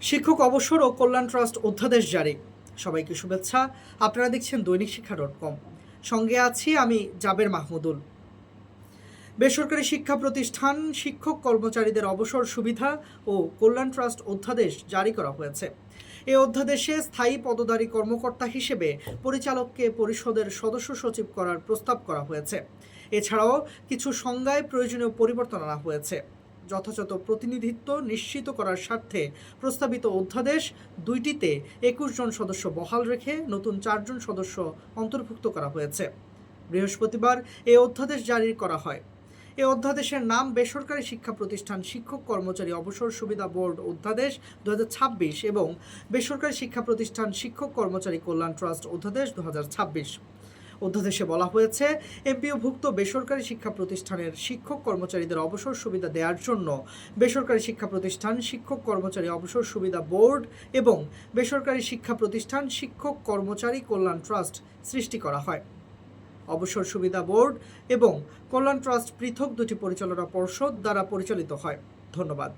শিক্ষক অবসর ও কল্যাণ ট্রাস্ট অধ্যাদেশ জারি। সবাইকে শুভেচ্ছা। আপনারা দেখছেন দৈনিক শিক্ষা.com। সঙ্গে আছি আমি জাবের মাহমুদুল। বেসরকারি শিক্ষা প্রতিষ্ঠান শিক্ষক কর্মচারীদের অবসর সুবিধা ও কল্যাণ ট্রাস্ট অধ্যাদেশ জারি করা হয়েছে। এই অধ্যাদেশে স্থায়ী পদধারী কর্মকর্তা হিসেবে পরিচালককে পরিষদের সদস্য সচিব করার প্রস্তাব করা হয়েছে। এছাড়াও কিছু সংজ্ঞায় প্রয়োজনীয় পরিবর্তন আনা হয়েছে। যথাযথ প্রতিনিধিত্ব নিশ্চিত করার স্বার্থে প্রস্তাবিত অধ্যাদেশ দুইটিতে ২১ জন সদস্য বহাল রেখে নতুন ৪ জন সদস্য অন্তর্ভুক্ত করা হয়েছে। বৃহস্পতিবার এই অধ্যাদেশ জারি করা হয়। এই অধ্যাদেশের নাম বেসরকারি শিক্ষা প্রতিষ্ঠান শিক্ষক কর্মচারী অবসর সুবিধা বোর্ড অধ্যাদেশ ২০২৬ এবং বেসরকারি শিক্ষা প্রতিষ্ঠান শিক্ষক কর্মচারী কল্যাণ ট্রাস্ট অধ্যাদেশ ২০২৬। অধ্যাদেশে বলা হয়েছে, এমপিওভুক্ত বেসরকারি শিক্ষা প্রতিষ্ঠানের শিক্ষক কর্মচারীদের অবসর সুবিধা দেওয়ার জন্য বেসরকারি শিক্ষা প্রতিষ্ঠান শিক্ষক কর্মচারী অবসর সুবিধা বোর্ড এবং বেসরকারি শিক্ষা প্রতিষ্ঠান শিক্ষক কর্মচারী কল্যাণ ট্রাস্ট সৃষ্টি করা হয়। অবসর সুবিধা বোর্ড এবং কল্যাণ ট্রাস্ট পৃথক দুটি পরিচালনা পর্ষদ দ্বারা পরিচালিত হয়। ধন্যবাদ।